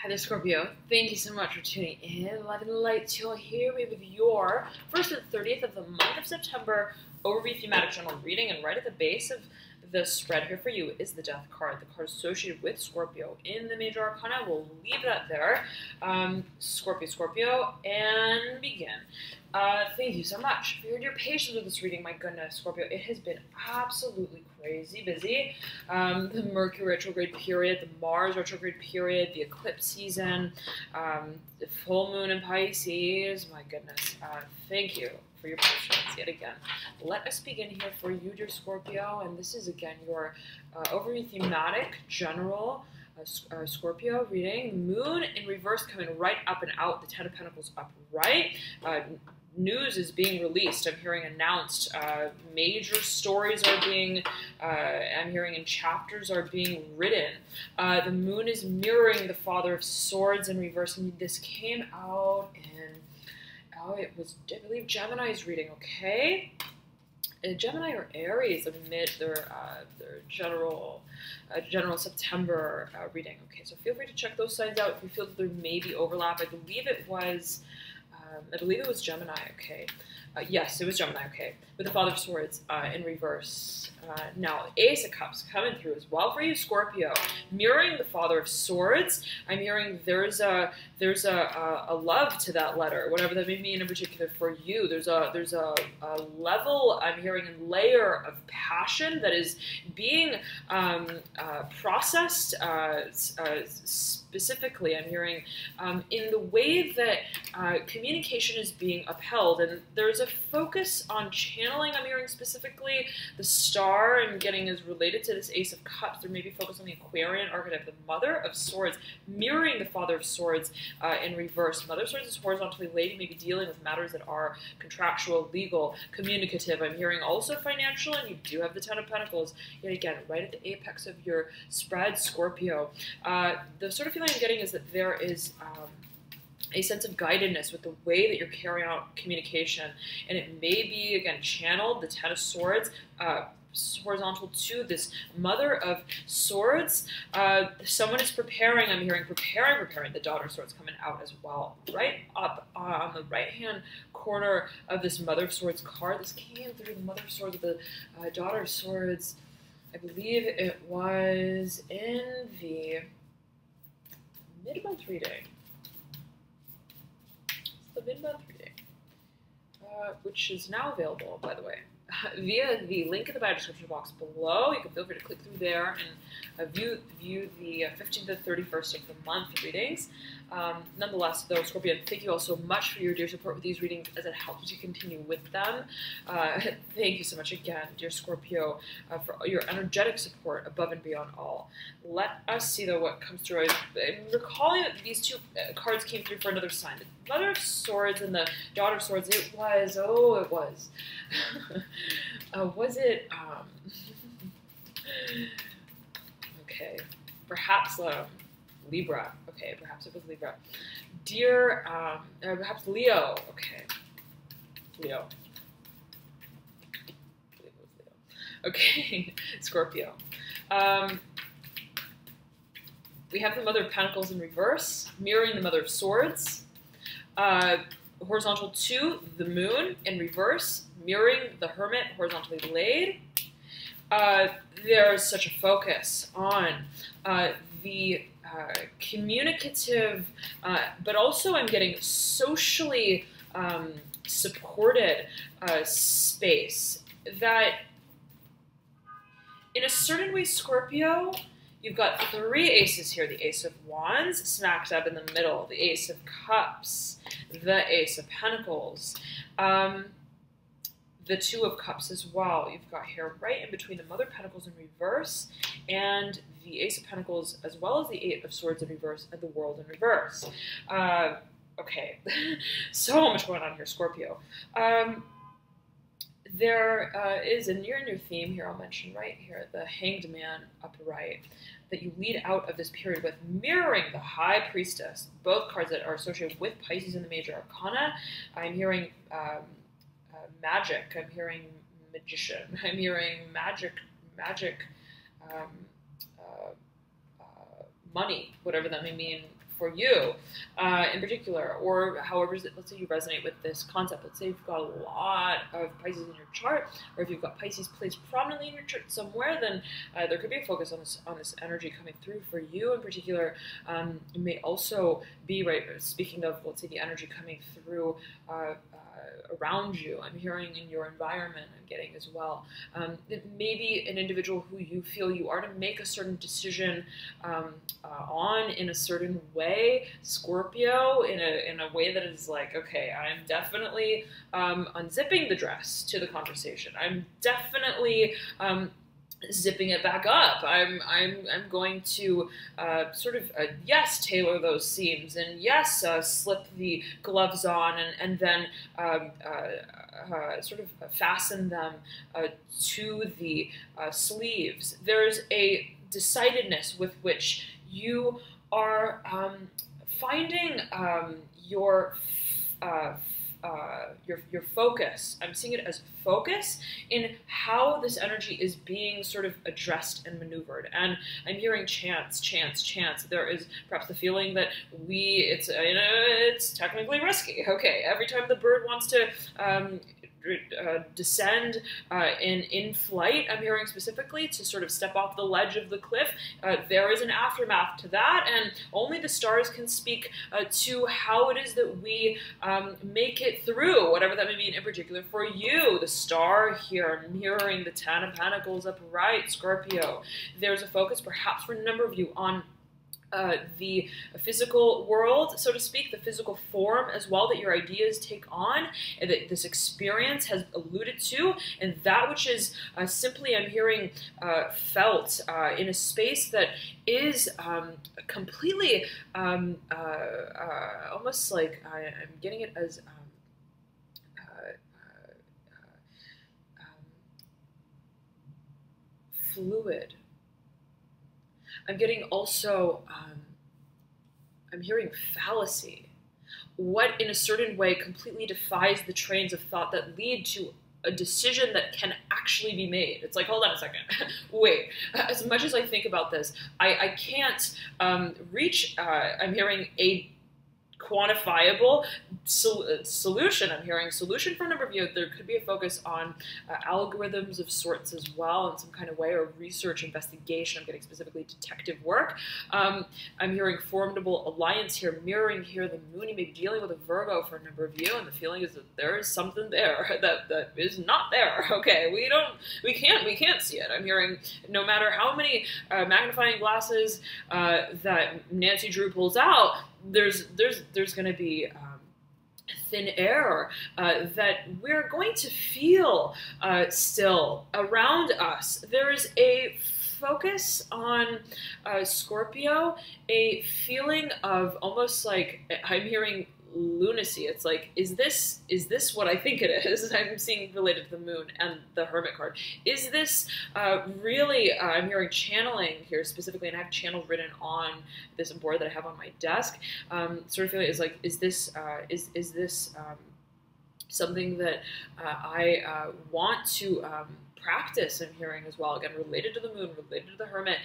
Hi there, Scorpio. Thank you so much for tuning in. Love and light to all here. We have your 1st and 30th of the month of September overview thematic general reading, and right at the base of the spread here for you is the Death card, the card associated with Scorpio in the Major Arcana. We'll leave that there. Scorpio, and begin. Thank you so much for your patience with this reading. My goodness, Scorpio, it has been absolutely crazy busy. The Mercury retrograde period, the Mars retrograde period, the eclipse season, the full moon in Pisces. My goodness, thank you for your patience yet again. Let us begin here for you, dear Scorpio, and this is again your overview thematic general Scorpio reading. Moon in reverse coming right up and out, the Ten of Pentacles upright. News is being released. I'm hearing announced. Major stories are being, I'm hearing in chapters are being written. The moon is mirroring the Father of Swords in reverse, and this came out in, it was, I believe, Gemini's reading, okay? Gemini or Aries amid their general September reading. Okay, so feel free to check those signs out if you feel that there may be overlap. I believe it was Gemini. Okay, yes, it was Gemini. Okay, with the Father of Swords in reverse. Now, Ace of Cups coming through as well for you, Scorpio, mirroring the Father of Swords. I'm hearing there's a love to that letter, whatever that may mean in particular for you. There's a level, I'm hearing, a layer of passion that is being processed. Specifically, I'm hearing in the way that communication is being upheld, and there's a focus on channeling. I'm hearing specifically the star I'm getting is related to this Ace of Cups. There may be focus on the Aquarian archetype, the Mother of Swords, mirroring the Father of Swords in reverse. Mother of Swords is horizontally laid, maybe dealing with matters that are contractual, legal, communicative. I'm hearing also financial, and you do have the Ten of Pentacles, yet again, right at the apex of your spread, Scorpio. The sort of feeling I'm getting is that there is a sense of guidedness with the way that you're carrying out communication, and it may be, again, channeled, the Ten of Swords, horizontal to this Mother of Swords. Someone is preparing, I'm hearing preparing, the Daughter of Swords coming out as well. Right up on the right-hand corner of this Mother of Swords card, this came through the Mother of Swords with the Daughter of Swords. I believe it was in the mid-month reading. It's the mid-month reading, which is now available, by the way, via the link in the bio description box below. You can feel free to click through there and view the 15th to 31st of the month readings. Nonetheless, though, Scorpio, thank you all so much for your dear support with these readings as it helps you continue with them. Thank you so much again, dear Scorpio, for your energetic support above and beyond all. Let us see, though, what comes through. I'm recalling that these two cards came through for another sign. The Mother of Swords and the Daughter of Swords, it was, was it, okay, perhaps Libra. Okay, perhaps it was Libra. Dear, perhaps Leo. Okay, Leo. I believe it was Leo. Okay, Scorpio. We have the Mother of Pentacles in reverse, mirroring the Mother of Swords. Horizontal to the Moon in reverse, mirroring the Hermit, horizontally laid. There's such a focus on the communicative, but also I'm getting socially supported space that, in a certain way, Scorpio, you've got three aces here. The Ace of Wands smack dab in the middle, the Ace of Cups, the Ace of Pentacles, the Two of Cups as well. You've got here right in between the Mother of Pentacles in reverse and the Ace of Pentacles, as well as the Eight of Swords in reverse and the World in reverse. Okay, so much going on here, Scorpio. There is a near-new theme here I'll mention right here, the Hanged Man upright, that you lead out of this period with, mirroring the High Priestess, both cards that are associated with Pisces in the Major Arcana. I'm hearing magic, I'm hearing magician, I'm hearing magic, money, whatever that may mean for you in particular, or however, let's say you resonate with this concept. Let's say you've got a lot of Pisces in your chart, or if you've got Pisces placed prominently in your chart somewhere, then there could be a focus on this energy coming through for you in particular. It may also be, right, speaking of, let's say, the energy coming through around you. I'm hearing in your environment, I'm getting as well. It may be an individual who you feel you are to make a certain decision on in a certain way, Scorpio, in a way that is like, okay, I'm definitely unzipping the dress to the conversation. I'm definitely zipping it back up. I'm going to sort of yes, tailor those seams, and yes, slip the gloves on, and then sort of fasten them to the sleeves. There's a decidedness with which you are finding your focus. I'm seeing it as focus in how this energy is being sort of addressed and maneuvered. And I'm hearing chance. There is perhaps the feeling that it's technically risky. Okay, every time the bird wants to descend in flight, I'm hearing specifically to sort of step off the ledge of the cliff, there is an aftermath to that, and only the stars can speak to how it is that we make it through, whatever that may mean in particular for you. The star here mirroring the Ten of Pentacles upright, Scorpio. There's a focus perhaps for a number of you on the physical world, so to speak, the physical form as well that your ideas take on, and that this experience has alluded to, and that which is simply, I'm hearing, felt in a space that is completely almost like I'm getting it as fluid. I'm getting also, I'm hearing fallacy. What in a certain way completely defies the trains of thought that lead to a decision that can actually be made. It's like, hold on a second, wait, as much as I think about this, I can't reach, I'm hearing a quantifiable solution. I'm hearing solution for a number of you. There could be a focus on algorithms of sorts as well in some kind of way, or research, investigation. I'm getting specifically detective work. I'm hearing formidable alliance here, mirroring here the moon. You may be dealing with a Virgo for a number of you, and the feeling is that there is something there that is not there. Okay, we can't see it. I'm hearing no matter how many magnifying glasses that Nancy Drew pulls out, there's going to be thin air that we're going to feel still around us. There is a focus on Scorpio, a feeling of almost like, I'm hearing lunacy. It's like, is this what I think it is? I'm seeing related to the moon and the Hermit card. Is this really, I'm hearing channeling here specifically, and I have channel written on this board that I have on my desk. Sort of feeling is like, is this something that I want to practice? I'm hearing as well, again, related to the moon, related to the Hermit.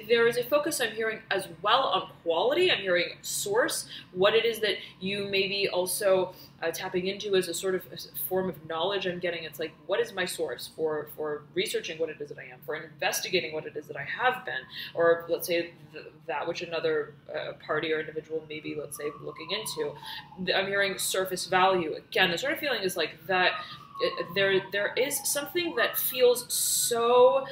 There is a focus I'm hearing as well on quality. I'm hearing source, what it is that you may be also tapping into as a sort of form of knowledge. I'm getting, it's like, what is my source for researching what it is that I am, for investigating what it is that I have been, or let's say that which another party or individual may be, let's say, looking into. I'm hearing surface value. Again, the sort of feeling is like that there is something that feels so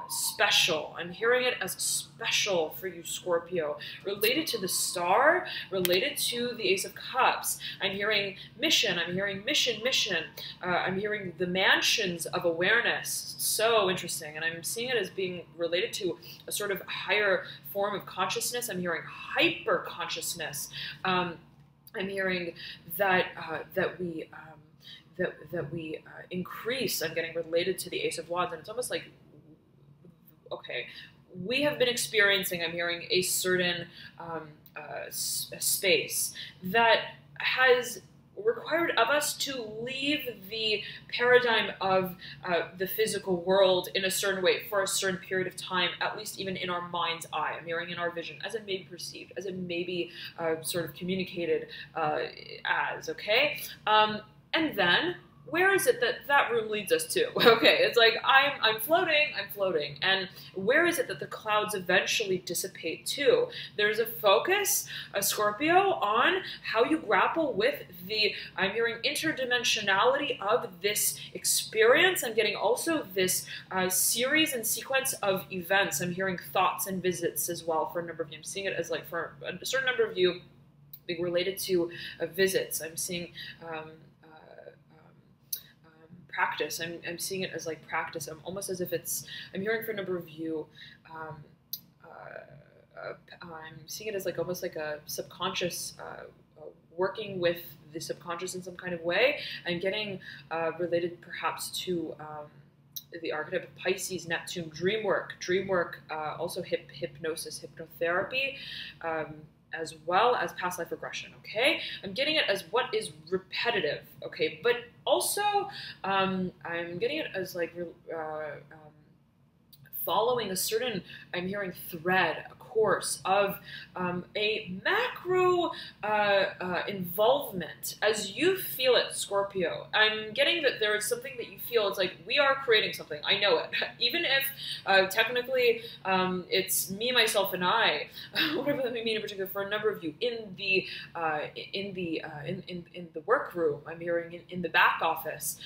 special. I'm hearing it as special for you, Scorpio, related to the star, related to the Ace of Cups. I'm hearing mission. I'm hearing mission. I'm hearing the mansions of awareness. So interesting. And I'm seeing it as being related to a sort of higher form of consciousness. I'm hearing hyper consciousness. I'm hearing that we increase. I'm getting related to the Ace of Wands, and it's almost like, okay, we have been experiencing, I'm hearing, a certain space that has required of us to leave the paradigm of the physical world in a certain way for a certain period of time, at least even in our mind's eye. I'm hearing in our vision, as it may be perceived, as it may be sort of communicated as, okay? And then, where is it that that room leads us to? Okay, it's like, I'm floating, and where is it that the clouds eventually dissipate to? There's a focus, a Scorpio, on how you grapple with the, I'm hearing, interdimensionality of this experience. I'm getting also this series and sequence of events. I'm hearing thoughts and visits as well for a number of you. I'm seeing it as like for a certain number of you being related to visits. I'm seeing practice. I'm seeing it as like practice. I'm almost as if it's, I'm hearing for a number of you, I'm seeing it as like almost like a subconscious, working with the subconscious in some kind of way. I'm getting related perhaps to the archetype of Pisces, Neptune, dream work, also hypnosis, hypnotherapy, as well as past life regression, okay? I'm getting it as what is repetitive, okay? But also, I'm getting it as like following a certain, I'm hearing thread, a course of a macro involvement as you feel it, Scorpio. I'm getting that there is something that you feel, it's like, we are creating something, I know it. Even if technically it's me, myself, and I, whatever that may mean in particular for a number of you, in the workroom, I'm hearing in the back office,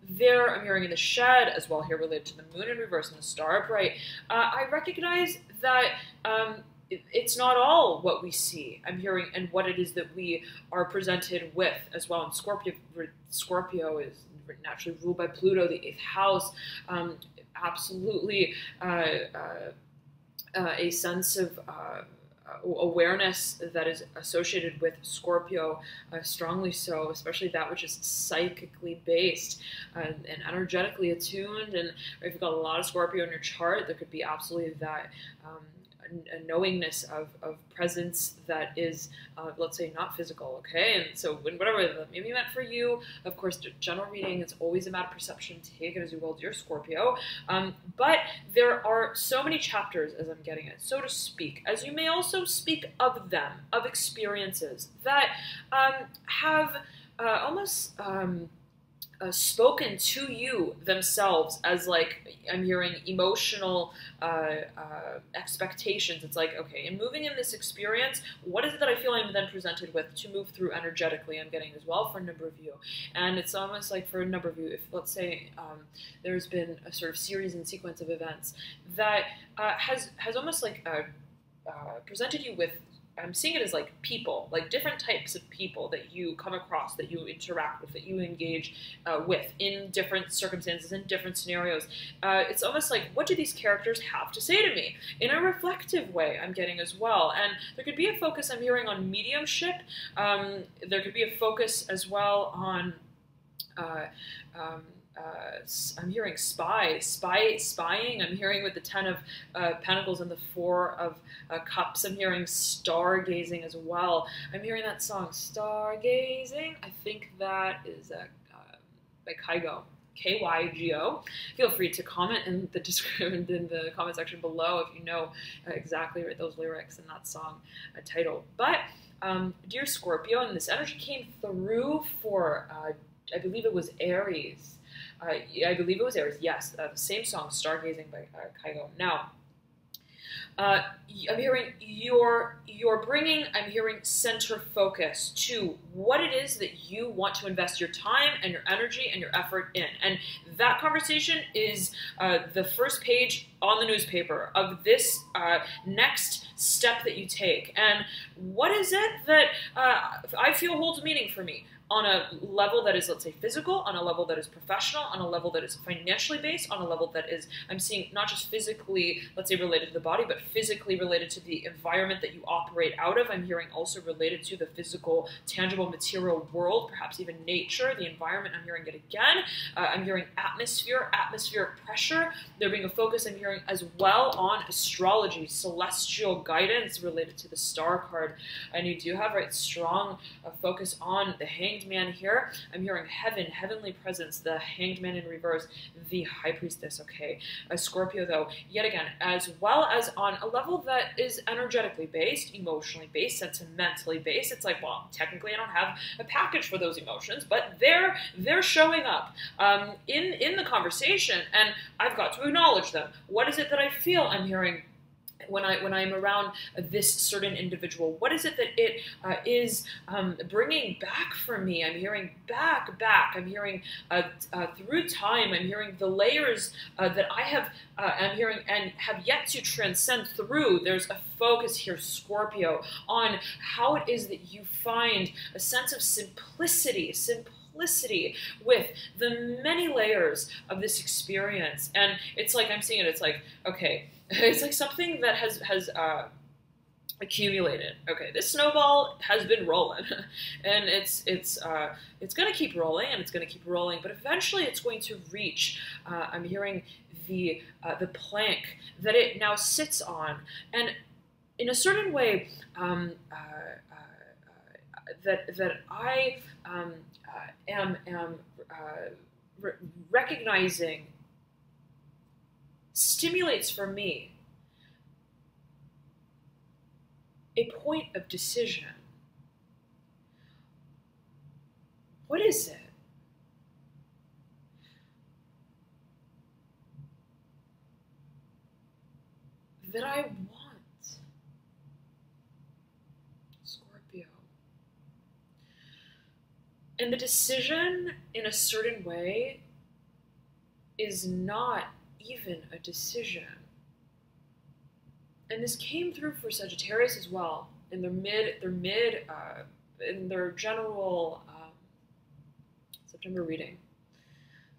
there, I'm hearing in the shed as well here related to the moon in reverse and the star upright. I recognize that it's not all what we see, I'm hearing, and what it is that we are presented with as well. And Scorpio is naturally ruled by Pluto, the 8th house, absolutely a sense of awareness that is associated with Scorpio, strongly so, especially that which is psychically based and energetically attuned. And if you've got a lot of Scorpio in your chart, there could be absolutely that a knowingness of presence that is, let's say, not physical, okay? And so whatever that may be meant for you, of course, general reading is always a matter of perception. Take it as you will, dear Scorpio. But there are so many chapters, as I'm getting it, so to speak, as you may also speak of them, of experiences that have almost spoken to you themselves as like, I'm hearing emotional expectations. It's like, okay, in moving in this experience, what is it that I feel I'm then presented with to move through energetically? I'm getting as well for a number of you. And it's almost like for a number of you, if let's say there's been a sort of series and sequence of events that has almost like presented you with, I'm seeing it as like people, like different types of people that you come across, that you interact with, that you engage with in different circumstances, in different scenarios. It's almost like, what do these characters have to say to me? In a reflective way, I'm getting as well. And there could be a focus, I'm hearing, on mediumship. There could be a focus as well on I'm hearing spying. I'm hearing with the 10 of Pentacles and the 4 of Cups. I'm hearing stargazing as well. I'm hearing that song, Stargazing. I think that is by Kygo. Kygo. Feel free to comment in the description, in the comment section below if you know exactly those lyrics and that song title. But dear Scorpio, and this energy came through for I believe it was Aries. I believe it was Aries, yes. The same song, Stargazing by Kygo. Now, I'm hearing you're bringing, I'm hearing center focus to what it is that you want to invest your time and your energy and your effort in. And that conversation is the first page on the newspaper of this next step that you take. And what is it that I feel holds meaning for me? On a level that is, let's say, physical, on a level that is professional, on a level that is financially based, on a level that is, I'm seeing not just physically, let's say, related to the body, but physically related to the environment that you operate out of. I'm hearing also related to the physical, tangible, material world, perhaps even nature, the environment. I'm hearing it again. I'm hearing atmosphere, atmospheric pressure. There being a focus, I'm hearing, as well on astrology, celestial guidance related to the star card. And you do have, right, strong focus on the Hanged Hanged Man here. I'm hearing heaven, heavenly presence, the Hanged Man in reverse, the High Priestess, okay? A Scorpio, though, yet again, as well as on a level that is energetically based, emotionally based, sentimentally based. It's like, well, technically I don't have a package for those emotions, but they're showing up in the conversation, and I've got to acknowledge them. What is it that I feel I'm hearing when I'm around this certain individual? What is it that it is bringing back for me? I'm hearing back. I'm hearing through time. I'm hearing the layers that I have. I'm hearing and have yet to transcend through. There's a focus here, Scorpio, on how it is that you find a sense of simplicity with the many layers of this experience. And it's like I'm seeing it. It's like, okay. It's like something that has accumulated. Okay, this snowball has been rolling, and it's going to keep rolling, and it's going to keep rolling, but eventually it's going to reach. I'm hearing the plank that it now sits on, and in a certain way, that I am recognizing. Stimulates for me a point of decision. What is it? That I want, Scorpio. And the decision, in a certain way, is not even a decision. And this came through for Sagittarius as well in their general September reading.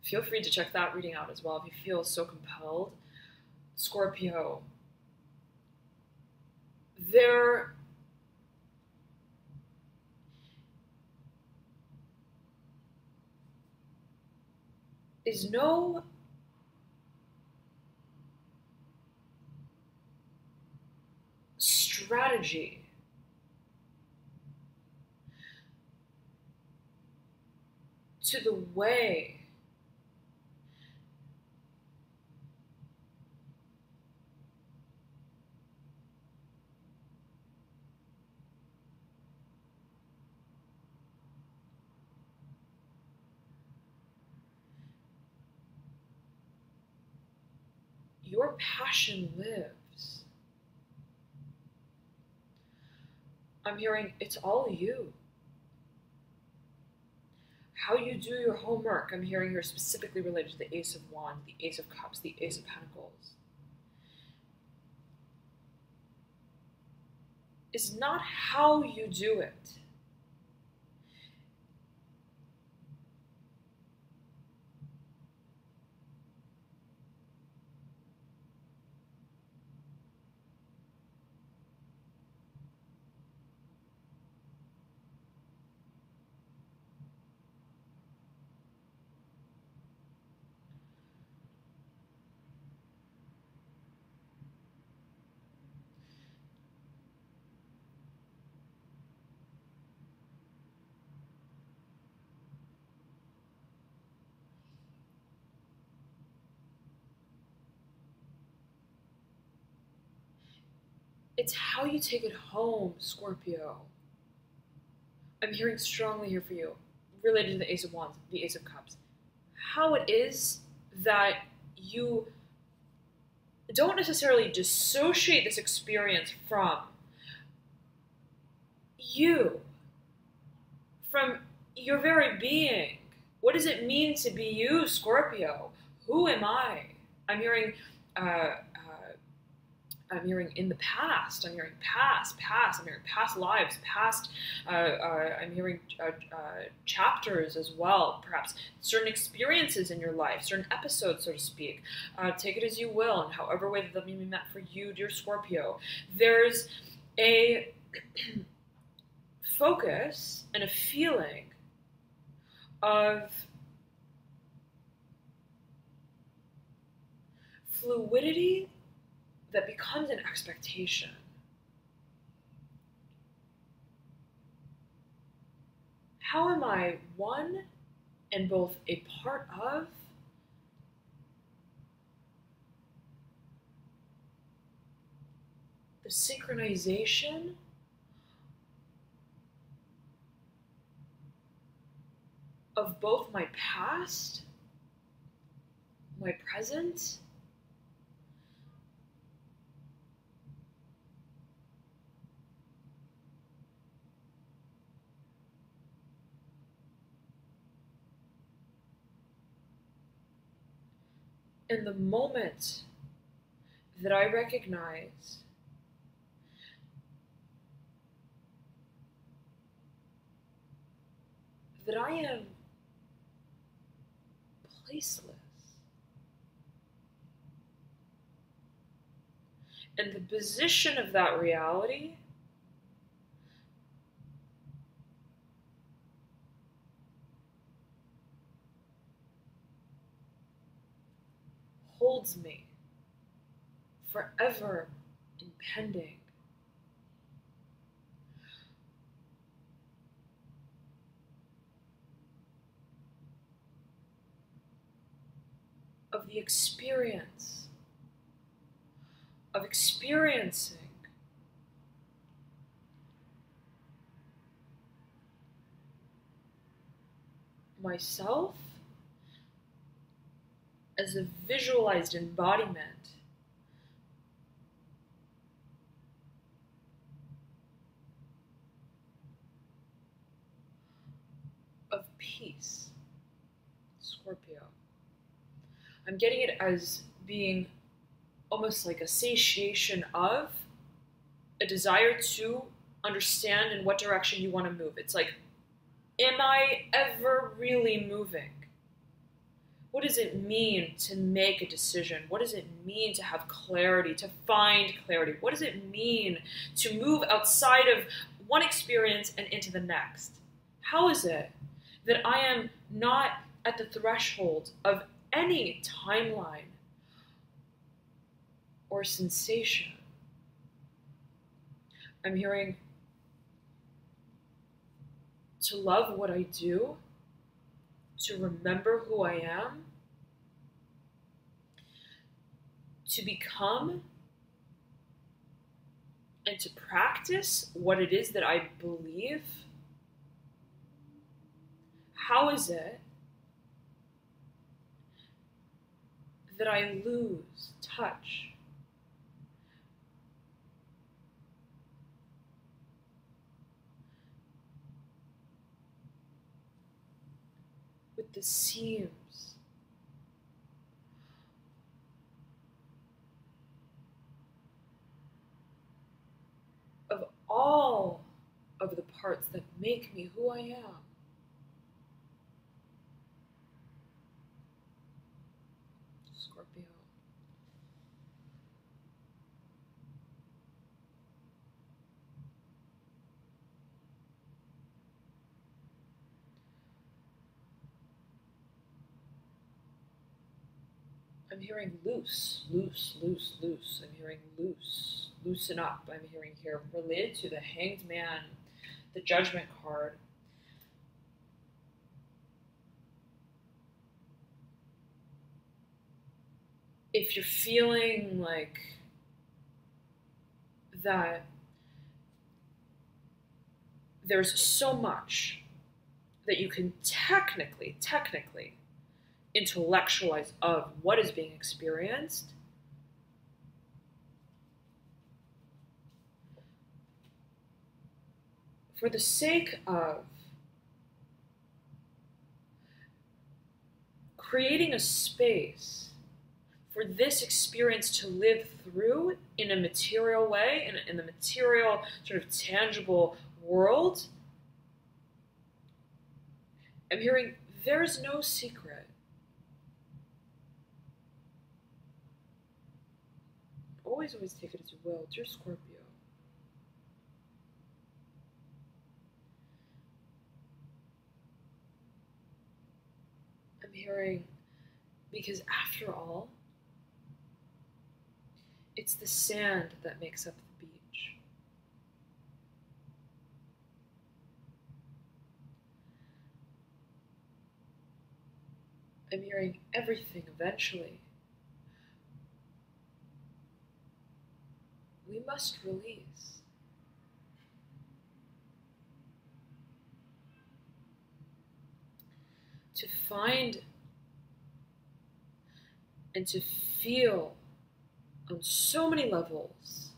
Feel free to check that reading out as well if you feel so compelled. Scorpio, there is no strategy to the way your passion lives. I'm hearing it's all you. How you do your homework, I'm hearing here specifically related to the Ace of Wands, the Ace of Cups, the Ace of Pentacles, is not how you do it. It's how you take it home, Scorpio. I'm hearing strongly here for you, related to the Ace of Wands, the Ace of Cups. How it is that you don't necessarily dissociate this experience from you, from your very being. What does it mean to be you, Scorpio? Who am I? I'm hearing in the past. I'm hearing past. I'm hearing past lives, past. I'm hearing chapters as well, perhaps certain experiences in your life, certain episodes, so to speak. Take it as you will, and however way that may be met for you, dear Scorpio. There's a focus and a feeling of fluidity that becomes an expectation. How am I one and both a part of the synchronization of both my past, my present, and the moment that I recognize that I am placeless, and the position of that reality holds me forever impending. Of the experience of experiencing myself as a visualized embodiment of peace, Scorpio. I'm getting it as being almost like a satiation of a desire to understand in what direction you want to move. It's like, am I ever really moving? What does it mean to make a decision? What does it mean to have clarity, to find clarity? What does it mean to move outside of one experience and into the next? How is it that I am not at the threshold of any timeline or sensation? I'm hearing to love what I do, to remember who I am, to become and to practice what it is that I believe. How is it that I lose touch with the seams of all of the parts that make me who I am? Scorpio. I'm hearing loose, loose, loose, loose. I'm hearing loose, loosen up. I'm hearing here related to the Hanged Man, the Judgment card. If you're feeling like that there's so much that you can technically intellectualize of what is being experienced, for the sake of creating a space for this experience to live through in a material way, in the material, sort of tangible world, I'm hearing there's no secret. Always take it as you will. Dear Scorpio. I'm hearing, because after all, it's the sand that makes up the beach. I'm hearing everything eventually. We must release. To find and to feel on so many levels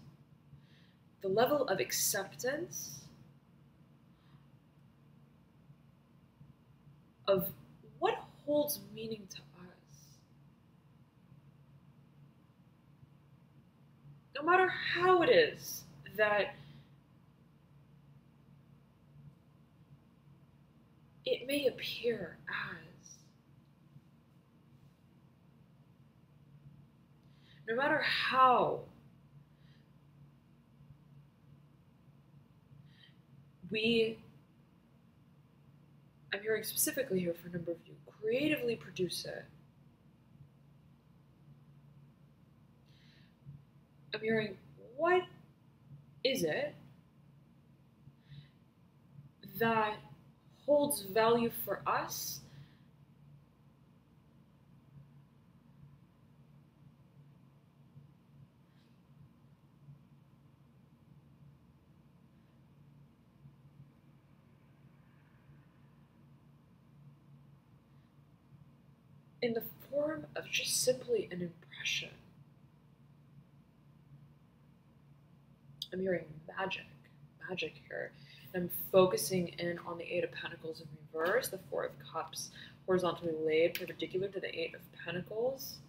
the level of acceptance of what holds meaning to us. No matter how it is that it may appear as. No matter how I'm hearing specifically here for a number of you, creatively produce it. I'm hearing, what is it that holds value for us in the form of just simply an impression? I'm hearing magic here. And I'm focusing in on the Eight of Pentacles in reverse, the Four of Cups horizontally laid, perpendicular to the Eight of Pentacles.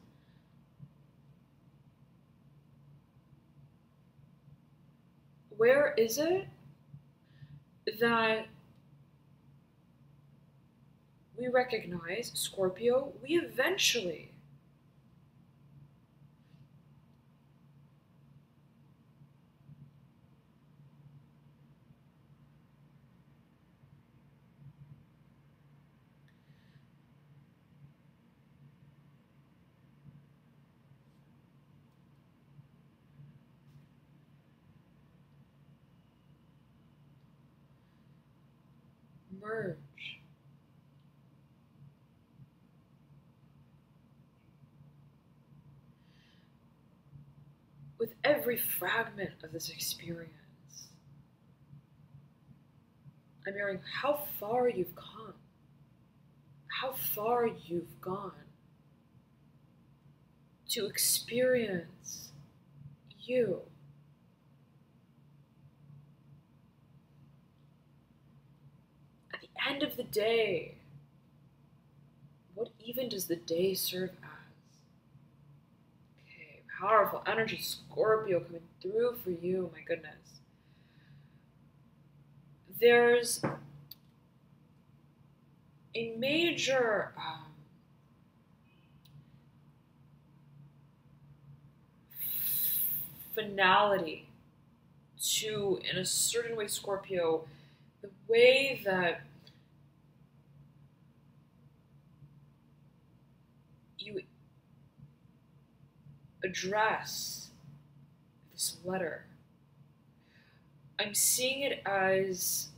Where is it that we recognize, Scorpio, we eventually merge with every fragment of this experience. I'm hearing how far you've come, how far you've gone to experience you. At the end of the day, what even does the day serve as? Okay, powerful energy, Scorpio, coming through for you, my goodness. There's a major finality to, in a certain way, Scorpio, the way that you address this letter. I'm seeing it as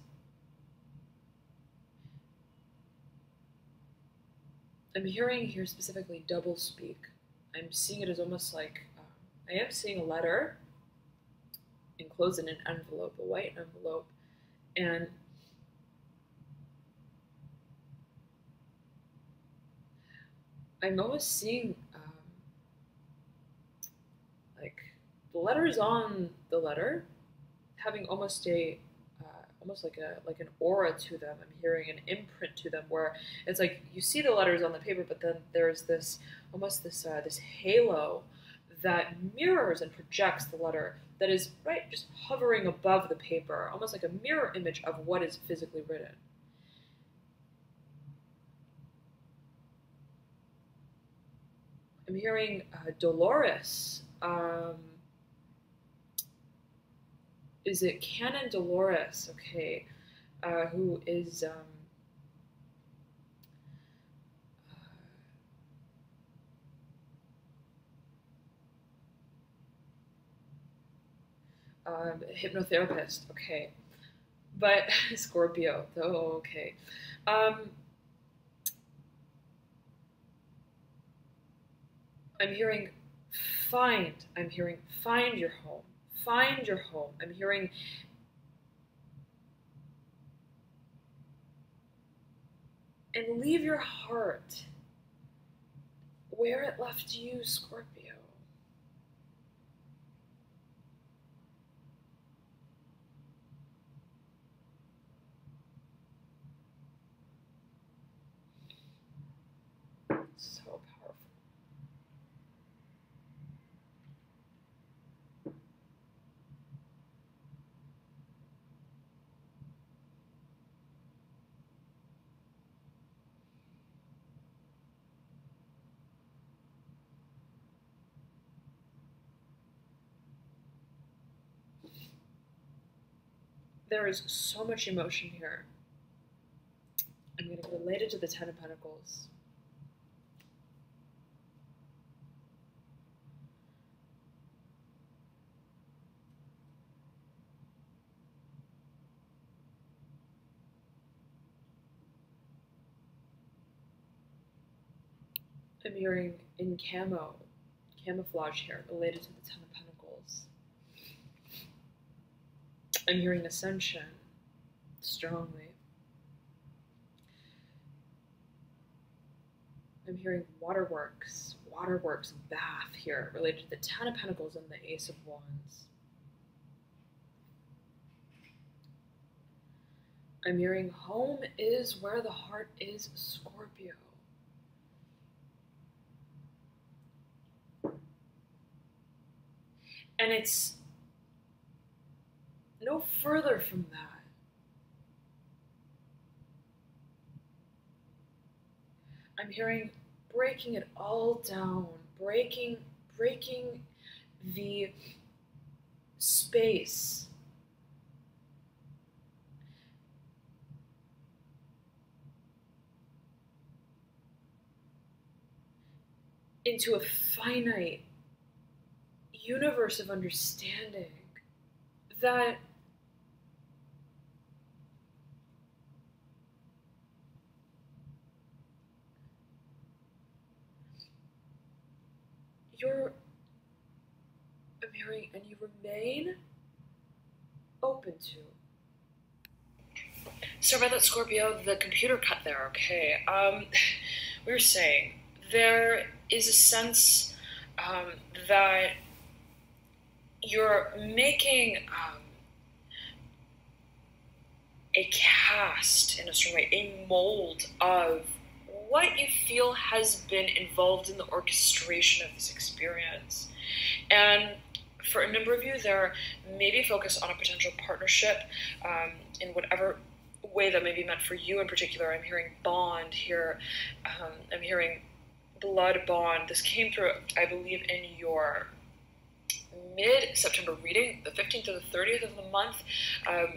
I'm hearing here specifically double speak. I'm seeing it as almost like I am seeing a letter enclosed in an envelope, a white envelope, and I'm almost seeing like the letters on the letter having almost a almost like an aura to them. I'm hearing an imprint to them where it's like you see the letters on the paper, but then there's this almost this halo that mirrors and projects the letter that is right just hovering above the paper, almost like a mirror image of what is physically written. I'm hearing Dolores. Is it Canon Dolores? Okay, who is hypnotherapist. Okay, but Scorpio. Oh, okay. I'm hearing find. I'm hearing find your home. Find your home. I'm hearing and leave your heart where it left you, Scorpio. So powerful. There is so much emotion here. I'm going to relate it to the Ten of Pentacles. I'm hearing in camouflage here, related to the Ten of Pentacles. I'm hearing ascension strongly. I'm hearing waterworks, bath here, related to the Ten of Pentacles and the Ace of Wands. I'm hearing home is where the heart is, Scorpio. And it's no further from that. I'm hearing breaking it all down, breaking the space into a finite universe of understanding that I'm hearing, and you remain open to. Sorry about that, Scorpio. The computer cut there, okay. We were saying there is a sense that you're making a cast, in a certain way, a mold of what you feel has been involved in the orchestration of this experience. And for a number of you, there may be focus on a potential partnership in whatever way that may be meant for you in particular. I'm hearing bond here. I'm hearing blood bond. This came through, I believe, in your mid-September reading, the 15th to the 30th of the month.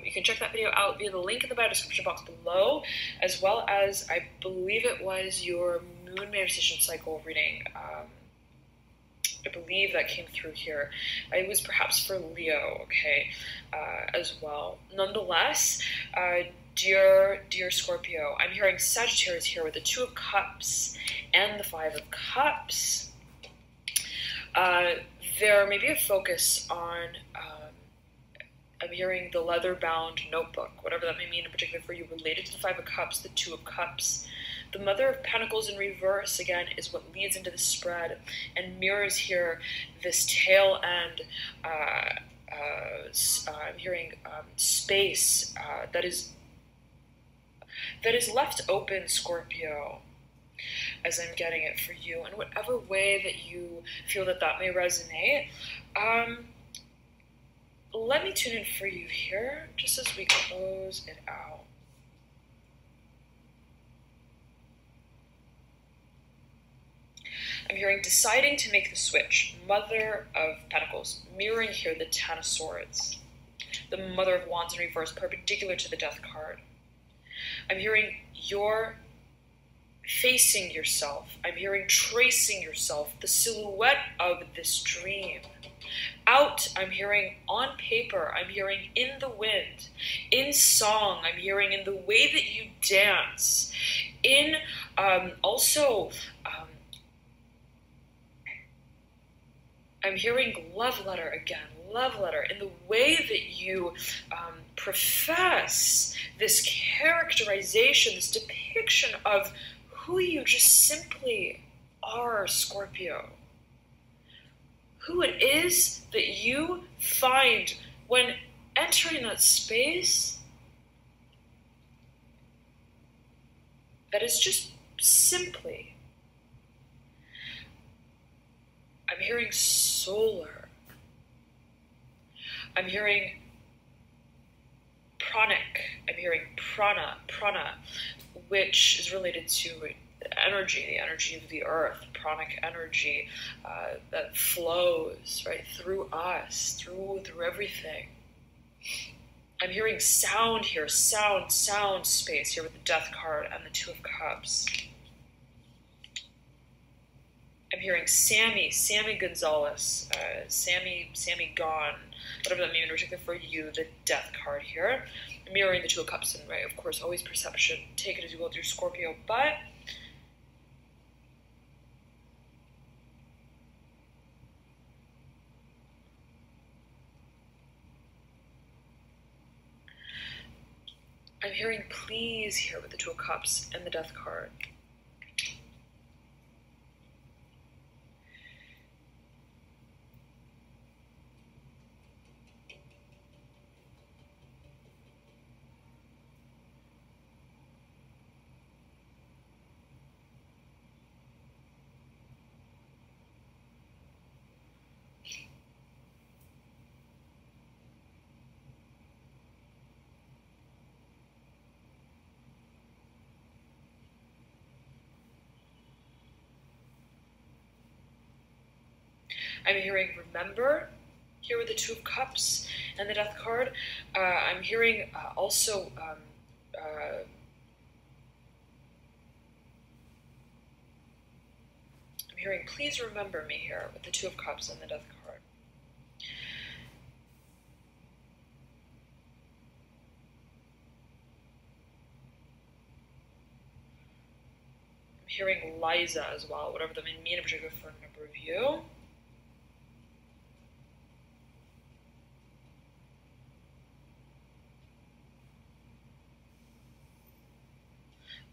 You can check that video out via the link in the bio description box below, as well as, I believe it was your moon manifestation cycle reading. I believe that came through here. It was perhaps for Leo, okay, as well. Nonetheless, dear Scorpio, I'm hearing Sagittarius here with the Two of Cups and the Five of Cups. There may be a focus on, I'm hearing the leather-bound notebook, whatever that may mean in particular for you, related to the Five of Cups, the Two of Cups. The Mother of Pentacles in reverse, again, is what leads into the spread and mirrors here this tail end. I'm hearing space that is left open, Scorpio, as I'm getting it for you, in whatever way that you feel that may resonate. Let me tune in for you here, just as we close it out. I'm hearing deciding to make the switch. Mother of Pentacles, mirroring here the Ten of Swords. The Mother of Wands in reverse, perpendicular to the Death card. I'm hearing you're facing yourself. I'm hearing tracing yourself, the silhouette of this dream. Out, I'm hearing on paper, I'm hearing in the wind, in song, I'm hearing in the way that you dance, in also I'm hearing love letter again, love letter, in the way that you profess this characterization, this depiction of who you just simply are, Scorpio. Who it is that you find when entering that space that is just simply, I'm hearing solar. I'm hearing pranic. I'm hearing prana, which is related to energy, the energy of the earth, pranic energy that flows right through us, through everything. I'm hearing sound here, sound space here with the Death card and the Two of Cups. I'm hearing Sammy Gonzalez, Sammy Gone, whatever that means in particular for you, the Death card here. I'm mirroring the Two of Cups, and right, of course, always perception. Take it as you will, dear Scorpio, but I'm hearing please here with the Two of Cups and the Death card. I'm hearing remember here with the Two of Cups and the Death card. I'm hearing also I'm hearing please remember me here with the Two of Cups and the Death card. I'm hearing Liza as well, whatever that may mean in particular for a number of you.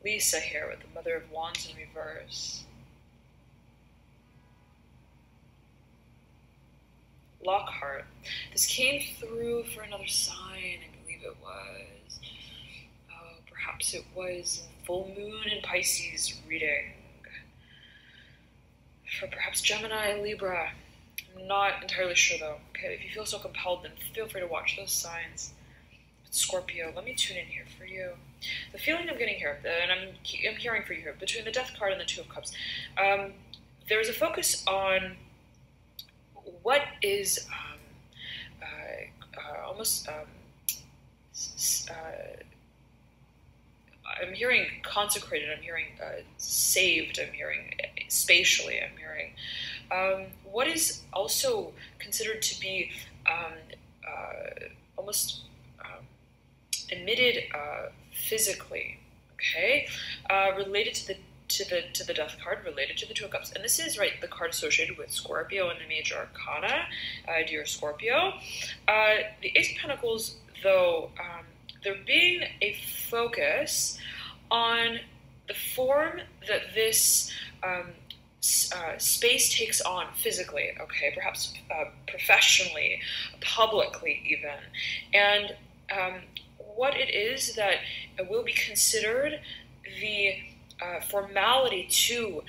Lisa here with the Mother of Wands in reverse. Lockhart. This came through for another sign, I believe it was. Oh, perhaps it was full moon in Pisces reading. For perhaps Gemini, Libra. I'm not entirely sure though. Okay, if you feel so compelled, then feel free to watch those signs. But Scorpio, let me tune in here for you. The feeling I'm getting here, and I'm hearing for you here, between the Death card and the Two of Cups, there's a focus on what is almost, I'm hearing consecrated, I'm hearing saved, I'm hearing spatially, I'm hearing what is also considered to be almost emitted physically, okay, related to the Death card, related to the Two of Cups, and this is right the card associated with Scorpio and the Major Arcana, dear Scorpio. The Ace of Pentacles, though, there being a focus on the form that this space takes on physically, okay, perhaps professionally, publicly even, and what it is that will be considered the formality to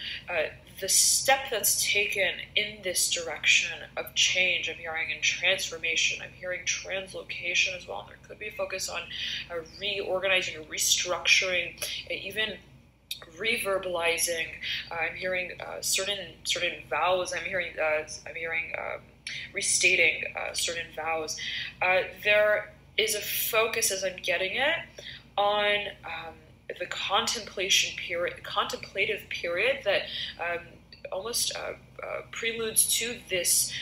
the step that's taken in this direction of change. I'm hearing in transformation, I'm hearing translocation as well. And there could be a focus on reorganizing, restructuring, even reverbalizing. I'm hearing certain vows. I'm hearing restating certain vows. There is a focus, as I'm getting it, on the contemplative period that almost preludes to this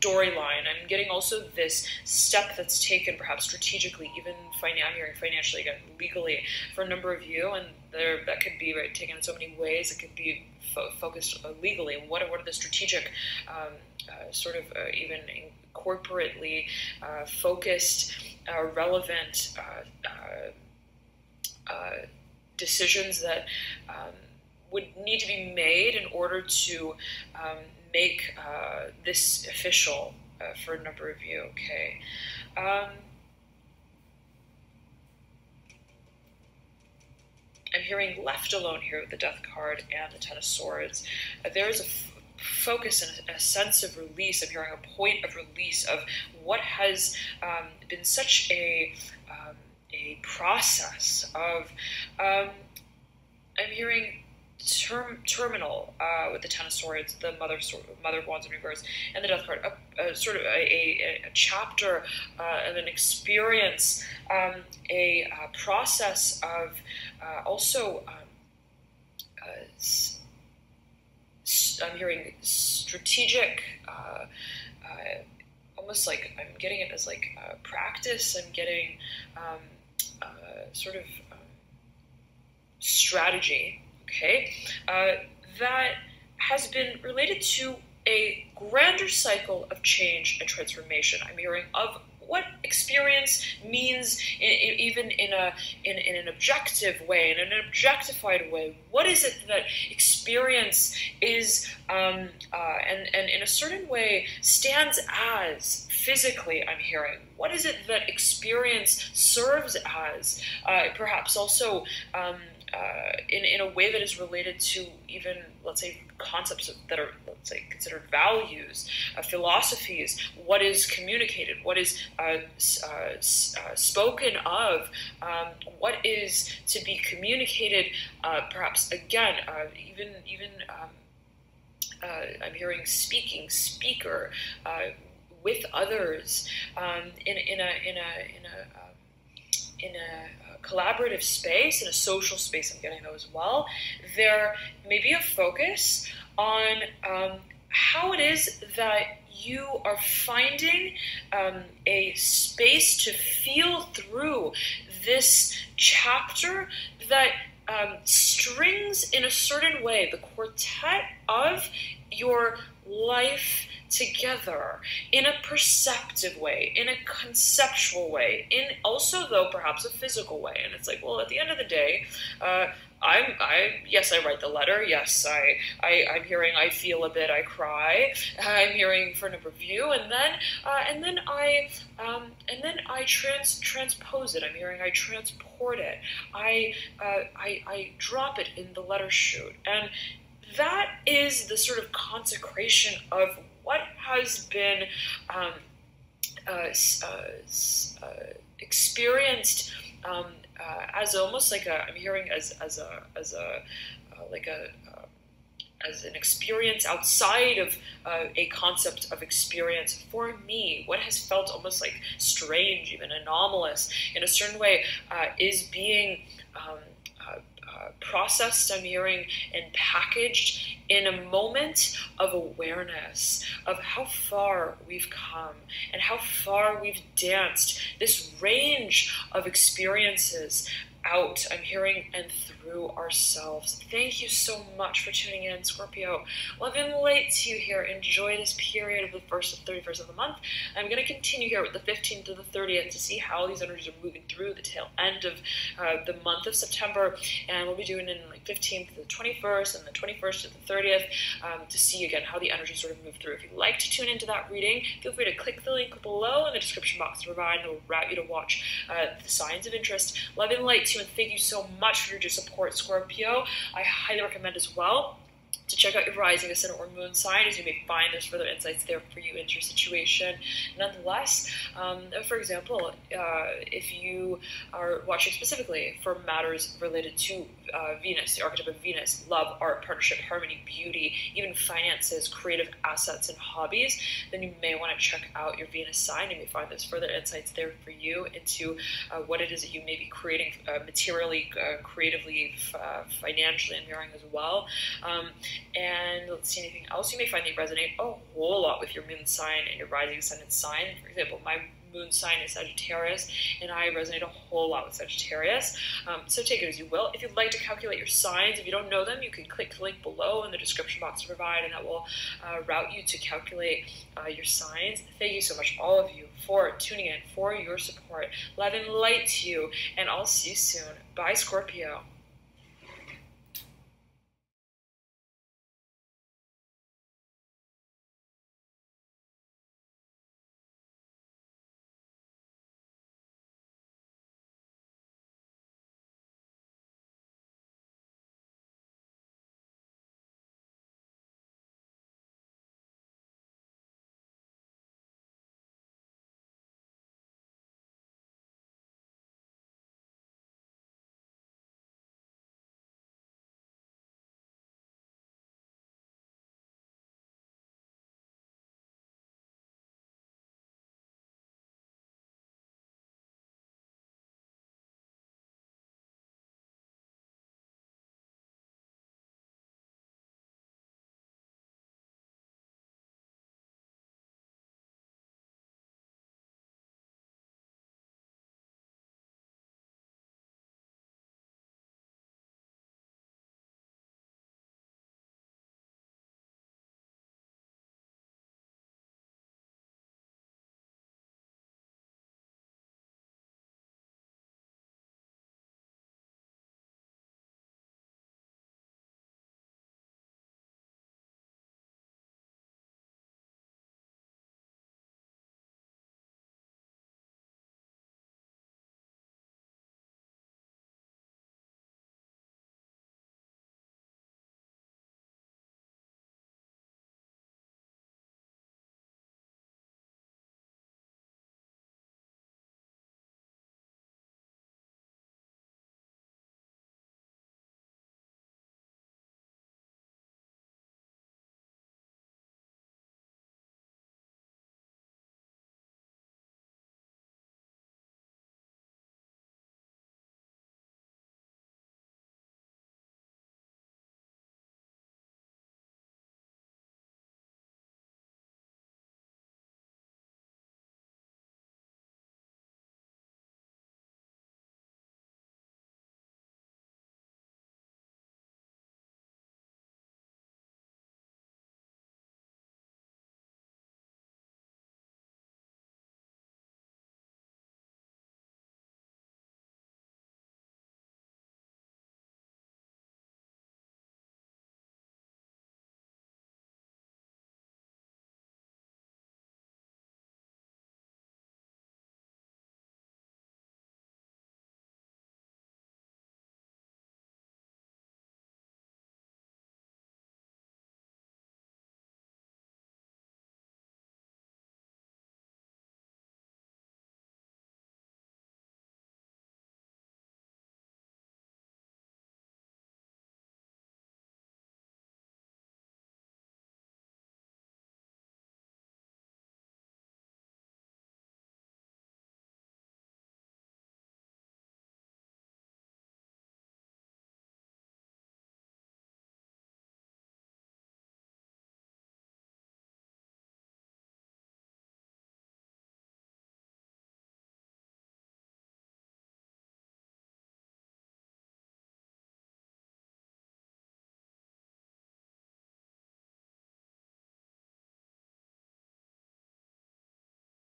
storyline. I'm getting also this step that's taken perhaps strategically, even financially, again, legally, for a number of you, and that could be taken in so many ways. It could be focused legally. What are the strategic even corporately focused, relevant decisions that would need to be made in order to make this official for a number of you, okay? I'm hearing left alone here with the Death card and the Ten of Swords. There is a focus and a sense of release. I'm hearing a point of release of what has been such a process of, I'm hearing terminal with the Ten of Swords, the Mother of Wands in reverse, and the Death card, sort of a chapter of an experience, a process of also I'm hearing strategic, almost like I'm getting it as like practice. I'm getting sort of strategy, okay, that has been related to a grander cycle of change and transformation. I'm hearing of what experience means, even in an objective way, in an objectified way. What is it that experience is, and in a certain way stands as physically? I'm hearing. What is it that experience serves as? Perhaps also in a way that is related to even, let's say, concepts that are, let's say, considered values, philosophies, what is communicated, what is spoken of, what is to be communicated, perhaps, again, even I'm hearing speaker, with others, in a collaborative space, in a social space. I'm getting those as well. There may be a focus on how it is that you are finding a space to feel through this chapter that strings in a certain way the quartet of your life together in a perceptive way, in a conceptual way, in also, though, perhaps a physical way. And it's like, well, at the end of the day, yes, I write the letter. Yes, I'm hearing, I feel a bit, I cry. I'm hearing for a number of you, and then I transpose it. I'm hearing, I transport it. I drop it in the letter chute, and that is the sort of consecration of what has been experienced as almost like I'm hearing as an experience outside of a concept of experience. For me, what has felt almost like strange, even anomalous in a certain way, is being processed, I'm hearing, and packaged in a moment of awareness of how far we've come and how far we've danced this range of experiences out, I'm hearing, and through ourselves. Thank you so much for tuning in, Scorpio. Love and light to you here. Enjoy this period of the 1st to 31st of the month. I'm going to continue here with the 15th to the 30th to see how these energies are moving through the tail end of the month of September, and we'll be doing it in like 15th to the 21st and the 21st to the 30th to see again how the energies sort of move through. If you'd like to tune into that reading, feel free to click the link below in the description box to provide, and it will route you to watch the signs of interest. Love and light to you, and thank you so much for your support, Scorpio. I highly recommend as well to check out your rising, ascendant, or moon sign, as you may find there's further insights there for you into your situation. Nonetheless, for example, if you are watching specifically for matters related to Venus, the archetype of Venus, love, art, partnership, harmony, beauty, even finances, creative assets, and hobbies, then you may want to check out your Venus sign. You may find there's further insights there for you into what it is that you may be creating materially, creatively, financially, and hearing as well. And let's see, anything else you may find that you resonate a whole lot with your moon sign and your rising ascendant sign. For example, my moon sign is Sagittarius, and I resonate a whole lot with Sagittarius. So take it as you will. If you'd like to calculate your signs, if you don't know them, you can click the link below in the description box to provide, and that will route you to calculate your signs. Thank you so much, all of you, for tuning in, for your support. Love and light to you, and I'll see you soon. Bye, Scorpio.